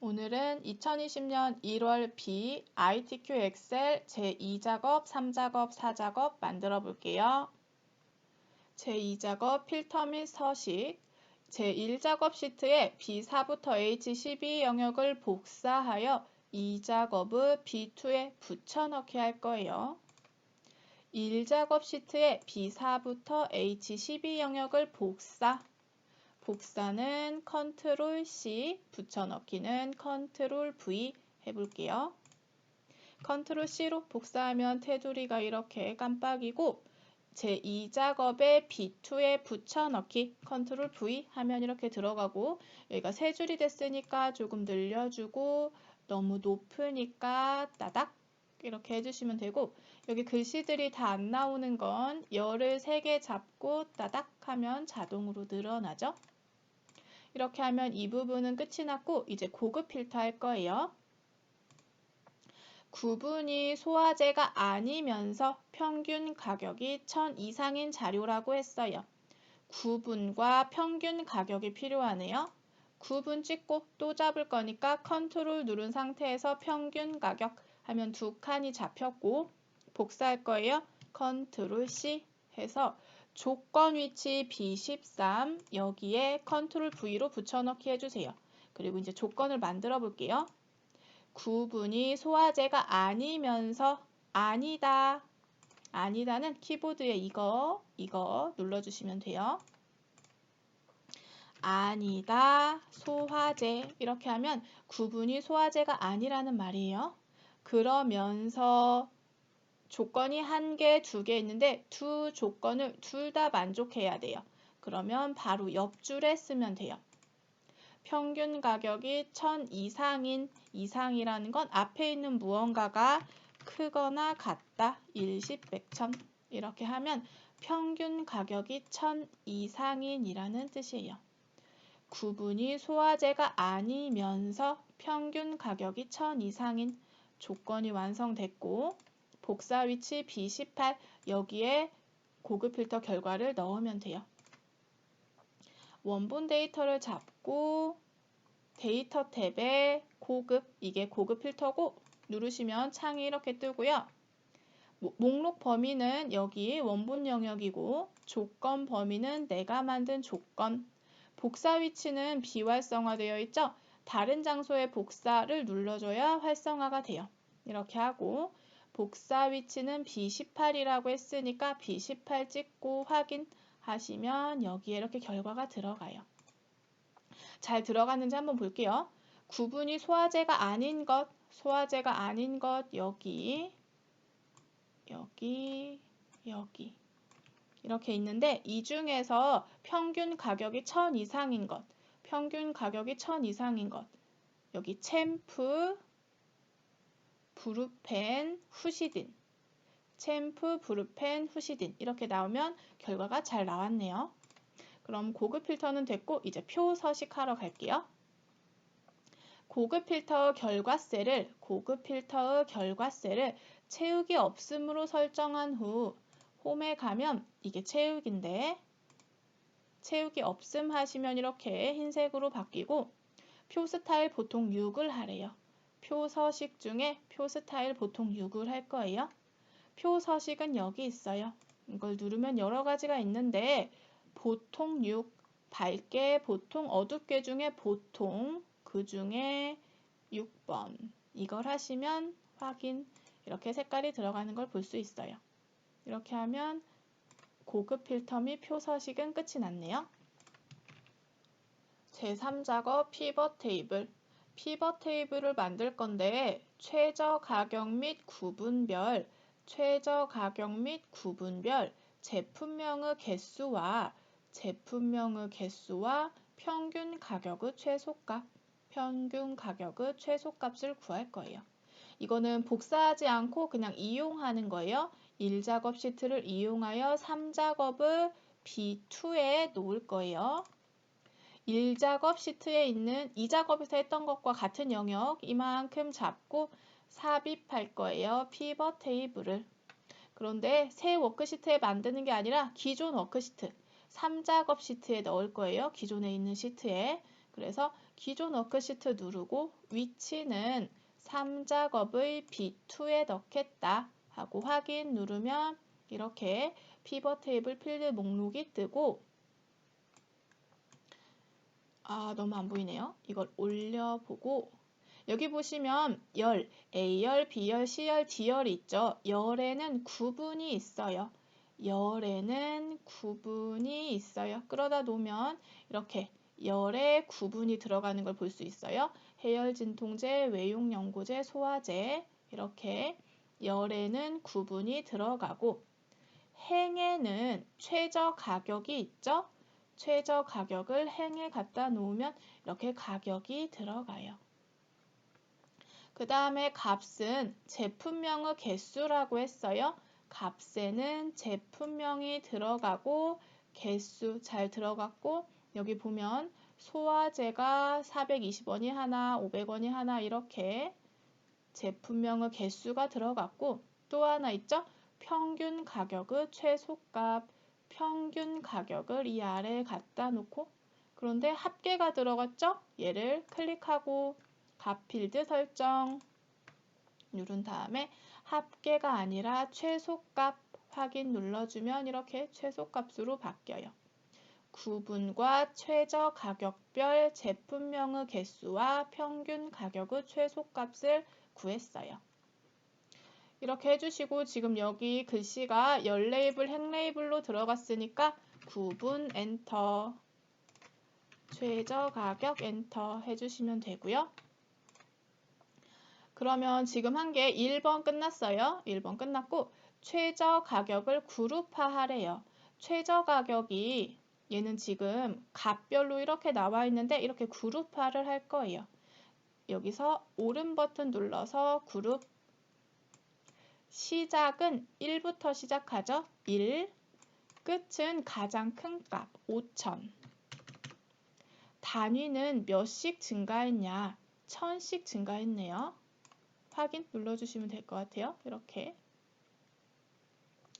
오늘은 2020년 1월 B ITQ 엑셀 제2작업, 3작업, 4작업 만들어 볼게요. 제2작업 필터 및 서식 제1작업 시트에 B4부터 H12 영역을 복사하여 2작업의 B2에 붙여넣기 할 거예요. 1작업 시트에 B4부터 H12 영역을 복사는 컨트롤 C, 붙여넣기는 컨트롤 V 해볼게요. 컨트롤 C로 복사하면 테두리가 이렇게 깜빡이고 제2작업에 B2에 붙여넣기 컨트롤 V 하면 이렇게 들어가고 여기가 세 줄이 됐으니까 조금 늘려주고 너무 높으니까 따닥 이렇게 해주시면 되고 여기 글씨들이 다 안 나오는 건 열을 3개 잡고 따닥 하면 자동으로 늘어나죠. 이렇게 하면 이 부분은 끝이 났고 이제 고급 필터 할 거예요. 구분이 소화제가 아니면서 평균 가격이 1000 이상인 자료라고 했어요. 구분과 평균 가격이 필요하네요. 구분 찍고 또 잡을 거니까 컨트롤 누른 상태에서 평균 가격 하면 2칸이 잡혔고 복사할 거예요. 컨트롤 C 해서 조건 위치 B13 여기에 컨트롤 V로 붙여넣기 해주세요. 그리고 이제 조건을 만들어 볼게요. 구분이 소화제가 아니면서 아니다는 키보드에 이거 눌러주시면 돼요. 아니다 소화제 이렇게 하면 구분이 소화제가 아니라는 말이에요. 그러면서 조건이 1개, 2개 있는데 두 조건을 둘 다 만족해야 돼요. 그러면 바로 옆줄에 쓰면 돼요. 평균 가격이 1000 이상이라는 건 앞에 있는 무언가가 크거나 같다. 일십, 백천 이렇게 하면 평균 가격이 1000 이상이라는 뜻이에요. 구분이 소화제가 아니면서 평균 가격이 1000 이상인 조건이 완성됐고 복사 위치 B18 여기에 고급 필터 결과를 넣으면 돼요. 원본 데이터를 잡고 데이터 탭에 고급, 이게 고급 필터고 누르시면 창이 이렇게 뜨고요. 목록 범위는 여기 원본 영역이고 조건 범위는 내가 만든 조건, 복사 위치는 비활성화되어 있죠. 다른 장소에 복사를 눌러줘야 활성화가 돼요. 이렇게 하고 복사 위치는 B18이라고 했으니까 B18 찍고 확인하시면 여기에 이렇게 결과가 들어가요. 잘 들어갔는지 한번 볼게요. 구분이 소화제가 아닌 것 여기 이렇게 있는데 이 중에서 평균 가격이 1000 이상인 것 여기 챔프, 브루펜, 후시딘 이렇게 나오면 결과가 잘 나왔네요. 그럼 고급 필터는 됐고 이제 표 서식하러 갈게요. 고급 필터의 결과셀을 채우기 없음으로 설정한 후 홈에 가면 이게 채우기인데 채우기 없음 하시면 이렇게 흰색으로 바뀌고 표 스타일 보통 6을 하래요. 표 서식 중에 표 스타일 보통 6을 할 거예요. 표 서식은 여기 있어요. 이걸 누르면 여러 가지가 있는데 보통 6, 밝게, 보통, 어둡게 중에 보통, 그 중에 6번 이걸 하시면 확인 이렇게 색깔이 들어가는 걸 볼 수 있어요. 이렇게 하면 고급 필터 및 표 서식은 끝이 났네요. 제3작업 피벗 테이블을 만들 건데 최저 가격 및 구분별 제품명의 개수와 평균 가격의 최소값을 구할 거예요. 이거는 복사하지 않고 그냥 이용하는 거예요. 1작업 시트를 이용하여 3작업을 B2에 놓을 거예요. 1작업 시트에 있는 2작업에서 했던 것과 같은 영역 이만큼 잡고 삽입할 거예요. 피벗 테이블을. 그런데 새 워크시트에 만드는 게 아니라 기존 워크시트 3작업 시트에 넣을 거예요. 기존에 있는 시트에. 그래서 기존 워크시트 누르고 위치는 3작업의 B2에 넣겠다 하고 확인 누르면 이렇게 피벗 테이블 필드 목록이 뜨고 너무 안 보이네요. 이걸 올려보고 여기 보시면 열, A열, B열, C열, D열이 있죠. 열에는 구분이 있어요. 열에는 구분이 있어요. 끌어다 놓으면 이렇게 열에 구분이 들어가는 걸 볼 수 있어요. 해열 진통제, 외용 연고제, 소화제 이렇게 열에는 구분이 들어가고 행에는 최저 가격이 있죠. 최저 가격을 행에 갖다 놓으면 이렇게 가격이 들어가요. 그 다음에 값은 제품명의 개수라고 했어요. 값에는 제품명이 들어가고 개수 잘 들어갔고 여기 보면 소화제가 420원이 하나, 500원이 하나 이렇게 제품명의 개수가 들어갔고 또 하나 있죠? 평균 가격의 최소값, 평균 가격을 이 아래에 갖다 놓고 그런데 합계가 들어갔죠? 얘를 클릭하고 값 필드 설정 누른 다음에 합계가 아니라 최소값 확인 눌러주면 이렇게 최소값으로 바뀌어요. 구분과 최저 가격별 제품명의 개수와 평균 가격의 최소값을 구했어요. 이렇게 해주시고 지금 여기 글씨가 열 레이블, 행 레이블로 들어갔으니까 구분 엔터, 최저 가격 엔터 해주시면 되고요. 그러면 지금 한 게 1번 끝났어요. 1번 끝났고 최저 가격을 그룹화하래요. 최저 가격이 얘는 지금 값별로 이렇게 나와 있는데 이렇게 그룹화를 할 거예요. 여기서 오른 버튼 눌러서 그룹 시작은 1부터 시작하죠. 1 끝은 가장 큰 값 5,000 단위는 몇씩 증가했냐 1000씩 증가했네요. 확인 눌러주시면 될 것 같아요. 이렇게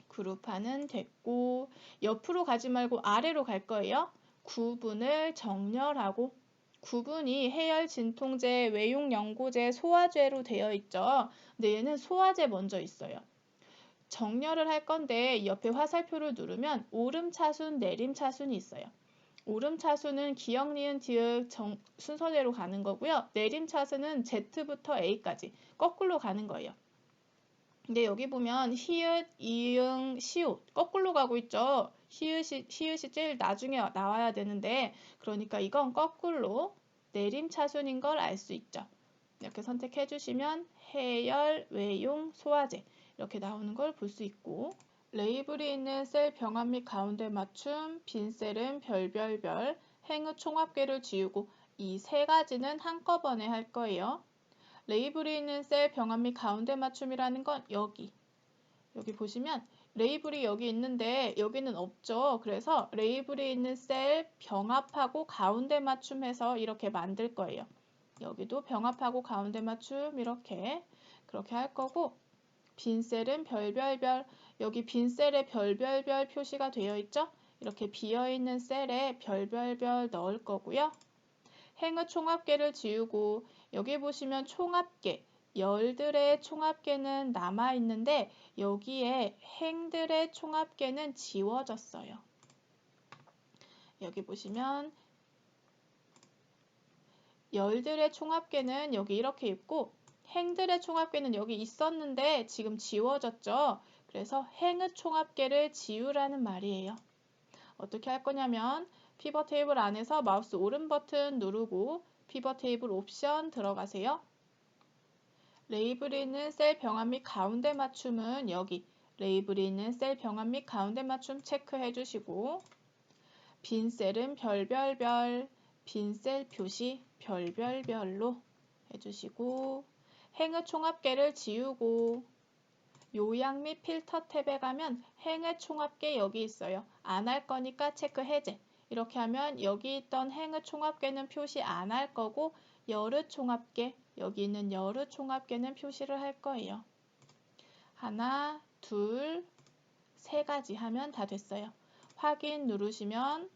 그룹화는 됐고 옆으로 가지 말고 아래로 갈 거예요. 구분을 정렬하고 구분이 해열 진통제, 외용 연고제, 소화제로 되어 있죠. 근데 얘는 소화제 먼저 있어요. 정렬을 할 건데 옆에 화살표를 누르면 오름차순, 내림차순이 있어요. 오름차순은 기역, 니은, 디귿 순서대로 가는 거고요. 내림차순은 Z부터 A까지 거꾸로 가는 거예요. 근데 여기 보면 히읗, 이응, 시옷 거꾸로 가고 있죠. 히읗이 제일 나중에 나와야 되는데 그러니까 이건 거꾸로 내림차순인 걸 알 수 있죠. 이렇게 선택해 주시면 해열, 외용, 소화제 이렇게 나오는 걸 볼 수 있고 레이블이 있는 셀 병합 및 가운데 맞춤, 빈 셀은 별별별, 행의 총합계를 지우고 이 세 가지는 한꺼번에 할 거예요. 레이블이 있는 셀 병합 및 가운데 맞춤이라는 건 여기 보시면 레이블이 여기 있는데 여기는 없죠. 그래서 레이블이 있는 셀 병합하고 가운데 맞춤해서 이렇게 만들 거예요. 여기도 병합하고 가운데 맞춤 이렇게 그렇게 할 거고 빈 셀은 별별별 여기 빈 셀에 별별별 표시가 되어 있죠. 이렇게 비어있는 셀에 별별별 넣을 거고요. 행의 총합계를 지우고 여기 보시면 총합계 열들의 총합계는 남아있는데 여기에 행들의 총합계는 지워졌어요. 여기 보시면 열들의 총합계는 여기 이렇게 있고 행들의 총합계는 여기 있었는데 지금 지워졌죠. 그래서 행의 총합계를 지우라는 말이에요. 어떻게 할 거냐면 피벗 테이블 안에서 마우스 오른 버튼 누르고 피벗 테이블 옵션 들어가세요. 레이블이 있는 셀 병합 및 가운데 맞춤은 여기 레이블이 있는 셀 병합 및 가운데 맞춤 체크해 주시고 빈 셀은 별별별 빈 셀 표시 별별별로 해주시고 행의 총합계를 지우고 요약 및 필터 탭에 가면 행의 총합계 여기 있어요. 안 할 거니까 체크 해제. 이렇게 하면 여기 있던 행의 총합계는 표시 안 할 거고 열의 총합계 여기 있는 열의 총합계는 표시를 할 거예요. 하나, 둘, 세 가지 하면 다 됐어요. 확인 누르시면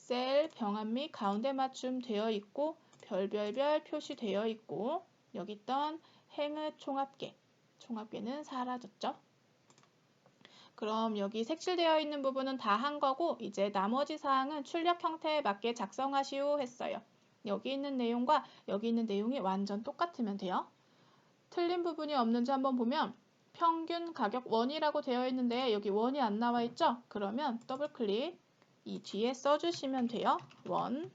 셀 병합 및 가운데 맞춤 되어 있고 별별별 표시되어 있고 여기 있던 행의 총합계는 사라졌죠. 그럼 여기 색칠되어 있는 부분은 다 한 거고 이제 나머지 사항은 출력 형태에 맞게 작성하시오 했어요. 여기 있는 내용과 여기 있는 내용이 완전 똑같으면 돼요. 틀린 부분이 없는지 한번 보면 평균 가격 1이라고 되어 있는데 여기 1이 안 나와 있죠? 그러면 더블 클릭 이 뒤에 써주시면 돼요. 1.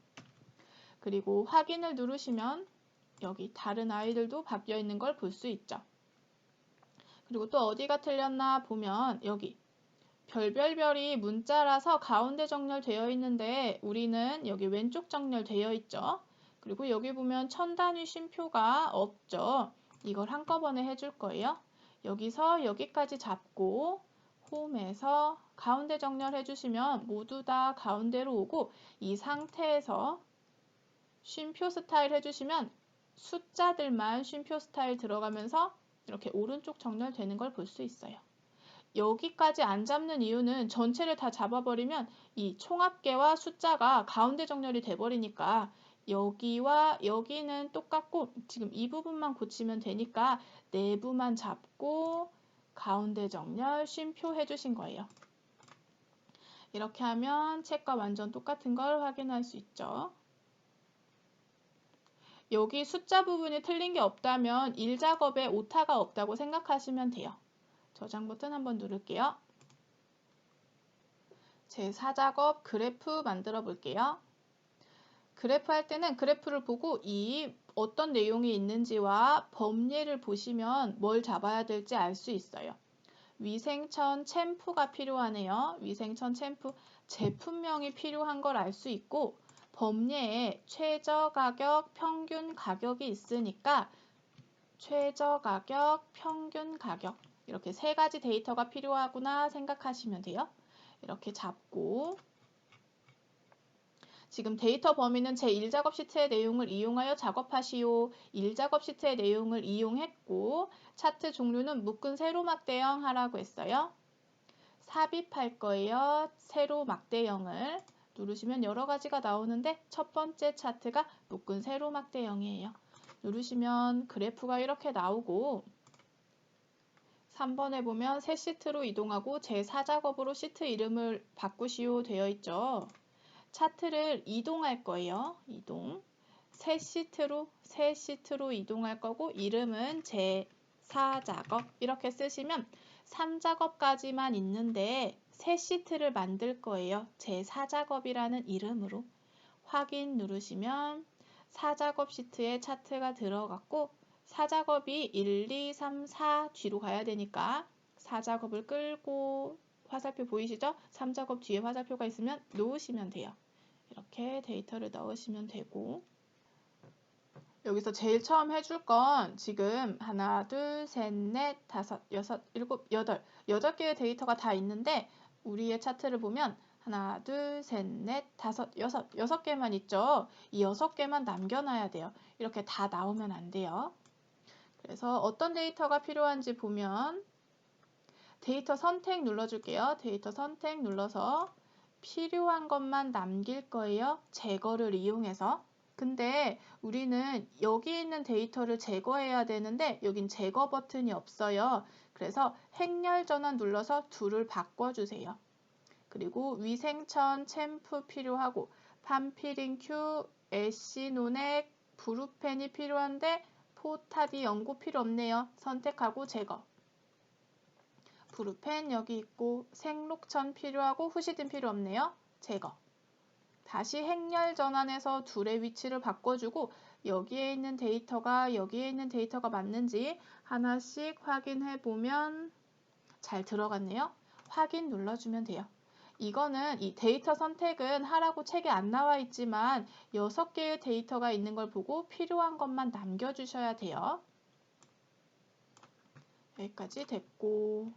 그리고 확인을 누르시면 여기 다른 아이들도 바뀌어 있는 걸 볼 수 있죠. 그리고 또 어디가 틀렸나 보면 여기 별별별이 문자라서 가운데 정렬되어 있는데 우리는 여기 왼쪽 정렬되어 있죠. 그리고 여기 보면 천 단위 쉼표가 없죠. 이걸 한꺼번에 해줄 거예요. 여기서 여기까지 잡고 홈에서 가운데 정렬해 주시면 모두 다 가운데로 오고 이 상태에서 쉼표 스타일 해주시면 숫자들만 쉼표 스타일 들어가면서 이렇게 오른쪽 정렬되는 걸 볼 수 있어요. 여기까지 안 잡는 이유는 전체를 다 잡아버리면 이 총합계와 숫자가 가운데 정렬이 돼버리니까 여기와 여기는 똑같고 지금 이 부분만 고치면 되니까 내부만 잡고 가운데 정렬 쉼표 해주신 거예요. 이렇게 하면 책과 완전 똑같은 걸 확인할 수 있죠. 여기 숫자 부분이 틀린 게 없다면 1작업에 오타가 없다고 생각하시면 돼요. 저장 버튼 한번 누를게요. 제 4작업 그래프 만들어 볼게요. 그래프 할 때는 그래프를 보고 이 어떤 내용이 있는지와 범례를 보시면 뭘 잡아야 될지 알 수 있어요. 위생천 챔프가 필요하네요. 위생천 챔프 제품명이 필요한 걸 알 수 있고 범례에 최저가격, 평균 가격이 있으니까 최저가격, 평균 가격 이렇게 세 가지 데이터가 필요하구나 생각하시면 돼요. 이렇게 잡고 지금 데이터 범위는 제 1작업 시트의 내용을 이용하여 작업하시오. 1작업 시트의 내용을 이용했고 차트 종류는 묶은 세로막 대형 하라고 했어요. 삽입할 거예요. 세로막 대형을 누르시면 여러 가지가 나오는데 첫 번째 차트가 묶은 세로막 대형이에요. 누르시면 그래프가 이렇게 나오고 3번에 보면 새 시트로 이동하고 제4작업으로 시트 이름을 바꾸시오 되어 있죠. 차트를 이동할 거예요. 이동. 새 시트로 이동할 거고 이름은 제4작업 이렇게 쓰시면 3작업까지만 있는데 새 시트를 만들 거예요. 제4작업이라는 이름으로. 확인 누르시면 4작업 시트에 차트가 들어갔고 4작업이 1, 2, 3, 4 뒤로 가야 되니까 4작업을 끌고 화살표 보이시죠? 3작업 뒤에 화살표가 있으면 놓으시면 돼요. 이렇게 데이터를 넣으시면 되고 여기서 제일 처음 해줄 건 지금 하나, 둘, 셋, 넷, 다섯, 여섯, 일곱, 여덟 개의 데이터가 다 있는데 우리의 차트를 보면 하나, 둘, 셋, 넷, 다섯, 여섯 개만 있죠. 이 6개만 남겨놔야 돼요. 이렇게 다 나오면 안 돼요. 그래서 어떤 데이터가 필요한지 보면 데이터 선택 눌러줄게요. 데이터 선택 눌러서 필요한 것만 남길 거예요. 제거를 이용해서. 근데 우리는 여기 있는 데이터를 제거해야 되는데 여긴 제거 버튼이 없어요. 그래서 행렬 전원 눌러서 둘을 바꿔주세요. 그리고 위생천, 챔프 필요하고 판피린큐, 애쉬논액, 브루펜이 필요한데 포타디 연고 필요 없네요. 선택하고 제거. 브루펜 여기 있고 생록천 필요하고 후시딘 필요 없네요. 제거. 다시 행렬 전환해서 둘의 위치를 바꿔주고 여기에 있는 데이터가 맞는지 하나씩 확인해 보면 잘 들어갔네요. 확인 눌러주면 돼요. 이거는 이 데이터 선택은 하라고 책에 안 나와 있지만 6개의 데이터가 있는 걸 보고 필요한 것만 남겨주셔야 돼요. 여기까지 됐고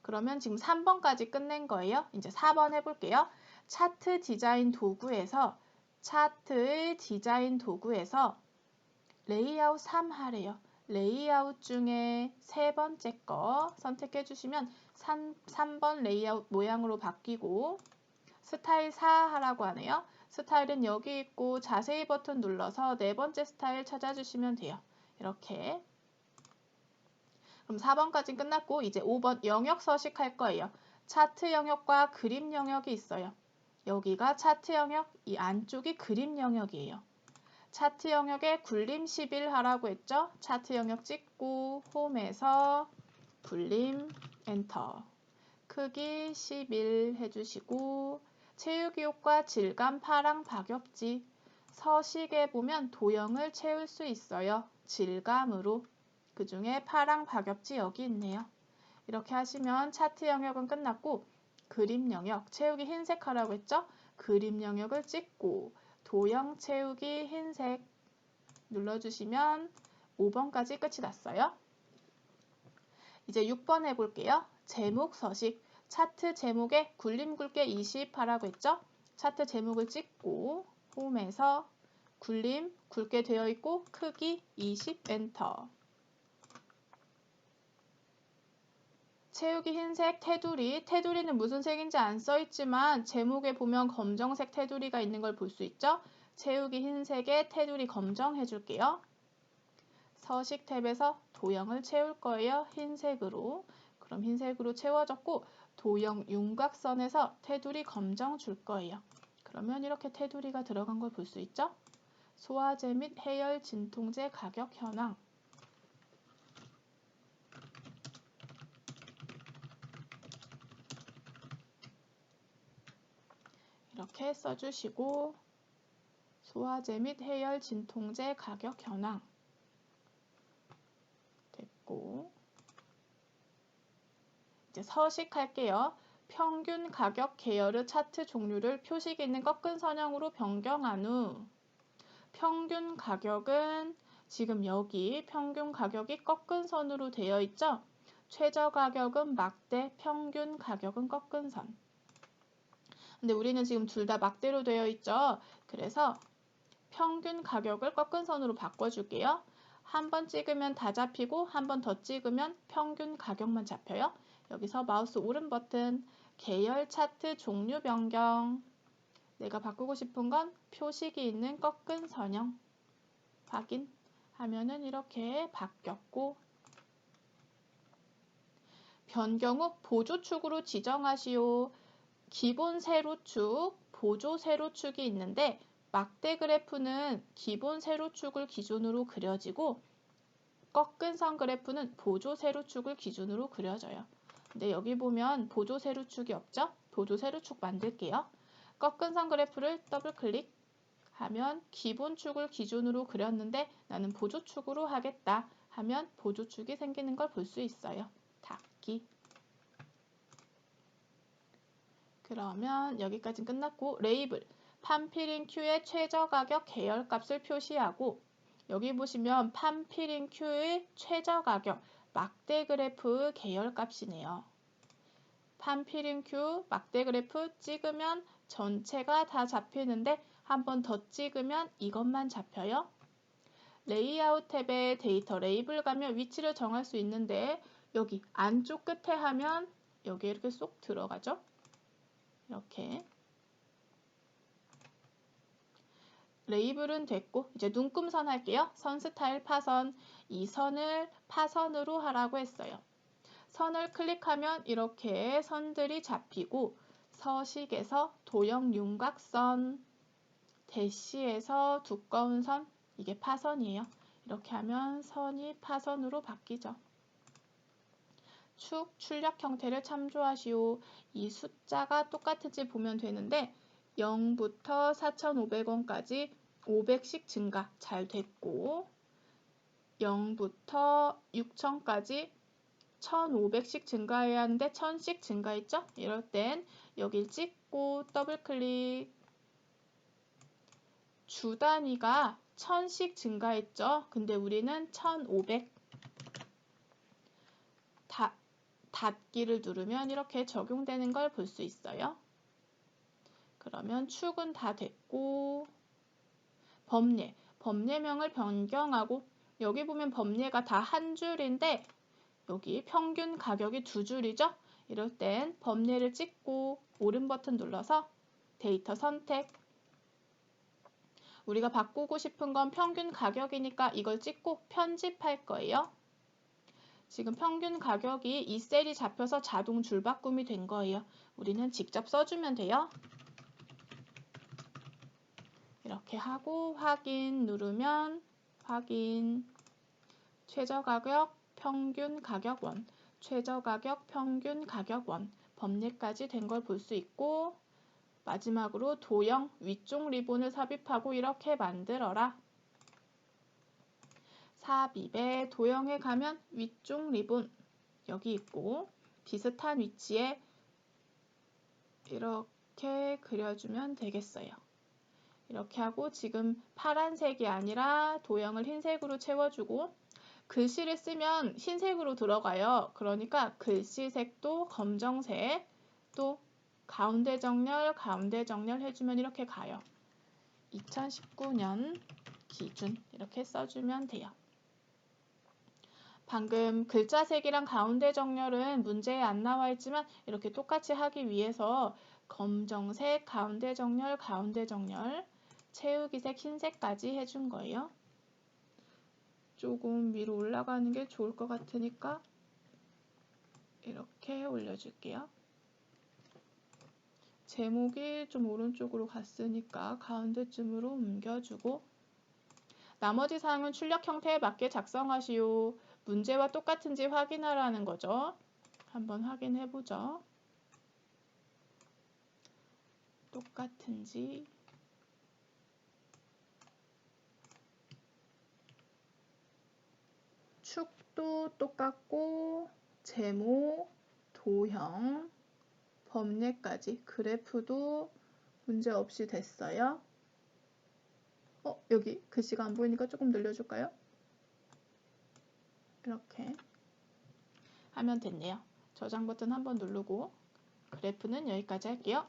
그러면 지금 3번까지 끝낸 거예요. 이제 4번 해볼게요. 차트 디자인 도구에서 레이아웃 3 하래요. 레이아웃 중에 세 번째 거 선택해 주시면 3번 레이아웃 모양으로 바뀌고 스타일 4 하라고 하네요. 스타일은 여기 있고 자세히 버튼 눌러서 네 번째 스타일 찾아주시면 돼요. 이렇게. 그럼 4번까지 끝났고 이제 5번 영역 서식할 거예요. 차트 영역과 그림 영역이 있어요. 여기가 차트 영역, 이 안쪽이 그림 영역이에요. 차트 영역에 굴림 11 하라고 했죠? 차트 영역 찍고 홈에서 굴림 엔터. 크기 11 해주시고 채우기 효과 질감 파랑 박엽지. 서식에 보면 도형을 채울 수 있어요. 질감으로. 그 중에 파랑 박엽지 여기 있네요. 이렇게 하시면 차트 영역은 끝났고 그림 영역 채우기 흰색 하라고 했죠? 그림 영역을 찍고 도형 채우기 흰색 눌러주시면 5번까지 끝이 났어요. 이제 6번 해볼게요. 제목 서식. 차트 제목에 굴림 굵게 20 하라고 했죠? 차트 제목을 찍고 홈에서 굴림 굵게 되어 있고 크기 20 엔터. 채우기 흰색 테두리. 테두리는 무슨 색인지 안 써있지만 제목에 보면 검정색 테두리가 있는 걸 볼 수 있죠? 채우기 흰색에 테두리 검정 해줄게요. 서식 탭에서 도형을 채울 거예요. 흰색으로. 그럼 흰색으로 채워졌고 도형 윤곽선에서 테두리 검정 줄 거예요. 그러면 이렇게 테두리가 들어간 걸 볼 수 있죠? 소화제 및 해열 진통제 가격 현황. 이렇게 써주시고 소화제 및 해열 진통제 가격 현황 됐고 이제 서식할게요. 평균 가격 계열의 차트 종류를 표식이 있는 꺾은 선형으로 변경한 후 평균 가격은 지금 여기 평균 가격이 꺾은 선으로 되어 있죠? 최저 가격은 막대, 평균 가격은 꺾은 선. 근데 우리는 지금 둘 다 막대로 되어 있죠? 그래서 평균 가격을 꺾은 선으로 바꿔줄게요. 한 번 찍으면 다 잡히고 한 번 더 찍으면 평균 가격만 잡혀요. 여기서 마우스 오른 버튼 계열 차트 종류 변경. 내가 바꾸고 싶은 건 표식이 있는 꺾은 선형. 확인하면은 이렇게 바뀌었고 변경 후 보조축으로 지정하시오. 기본 세로축, 보조 세로축이 있는데 막대 그래프는 기본 세로축을 기준으로 그려지고 꺾은 선 그래프는 보조 세로축을 기준으로 그려져요. 근데 여기 보면 보조 세로축이 없죠? 보조 세로축 만들게요. 꺾은 선 그래프를 더블 클릭하면 기본 축을 기준으로 그렸는데 나는 보조축으로 하겠다 하면 보조축이 생기는 걸 볼 수 있어요. 닫기. 그러면 여기까지 끝났고 레이블. 판피링큐의 최저가격 계열값을 표시하고 여기 보시면 판피링큐의 최저가격 막대 그래프 계열값이네요. 판피링큐 막대 그래프 찍으면 전체가 다 잡히는데 한 번 더 찍으면 이것만 잡혀요. 레이아웃 탭에 데이터 레이블 가면 위치를 정할 수 있는데 여기 안쪽 끝에 하면 여기 이렇게 쏙 들어가죠. 이렇게 레이블은 됐고 이제 눈금선 할게요. 선 스타일 파선. 이 선을 파선으로 하라고 했어요. 선을 클릭하면 이렇게 선들이 잡히고 서식에서 도형 윤곽선, 대시에서 두꺼운 선, 이게 파선이에요. 이렇게 하면 선이 파선으로 바뀌죠. 축, 출력 형태를 참조하시오. 이 숫자가 똑같은지 보면 되는데 0부터 4,500원까지 500씩 증가 잘 됐고 0부터 6,000까지 1,500씩 증가해야 하는데 1,000씩 증가했죠? 이럴 땐 여길 찍고 더블 클릭. 주 단위가 1,000씩 증가했죠? 근데 우리는 1,500. 닫기를 누르면 이렇게 적용되는 걸 볼 수 있어요. 그러면 축은 다 됐고 범례명을 변경하고 여기 보면 범례가 다 한 줄인데 여기 평균 가격이 두 줄이죠? 이럴 땐 범례를 찍고 오른 버튼 눌러서 데이터 선택 우리가 바꾸고 싶은 건 평균 가격이니까 이걸 찍고 편집할 거예요. 지금 평균 가격이 이 셀이 잡혀서 자동 줄바꿈이 된 거예요. 우리는 직접 써주면 돼요. 이렇게 하고 확인 누르면 확인 최저가격 평균 가격 원 최저가격 평균 가격 원 법례까지 된 걸 볼 수 있고 마지막으로 도형 위쪽 리본을 삽입하고 이렇게 만들어라. 삽입에 도형에 가면 위쪽 리본 여기 있고 비슷한 위치에 이렇게 그려주면 되겠어요. 이렇게 하고 지금 파란색이 아니라 도형을 흰색으로 채워주고 글씨를 쓰면 흰색으로 들어가요. 그러니까 글씨색도 검정색 또 가운데 정렬 해주면 이렇게 가요. 2019년 기준 이렇게 써주면 돼요. 방금 글자색이랑 가운데 정렬은 문제에 안 나와 있지만 이렇게 똑같이 하기 위해서 검정색, 가운데 정렬, 채우기색, 흰색까지 해준 거예요. 조금 위로 올라가는 게 좋을 것 같으니까 이렇게 올려줄게요. 제목이 좀 오른쪽으로 갔으니까 가운데쯤으로 옮겨주고 나머지 사항은 출력 형태에 맞게 작성하시오. 문제와 똑같은지 확인하라는 거죠. 한번 확인해보죠. 똑같은지 축도 똑같고 제목, 도형, 법례까지 그래프도 문제 없이 됐어요. 여기 글씨가 안 보이니까 조금 늘려줄까요? 이렇게 하면 됐네요. 저장 버튼 한번 누르고 그래프는 여기까지 할게요.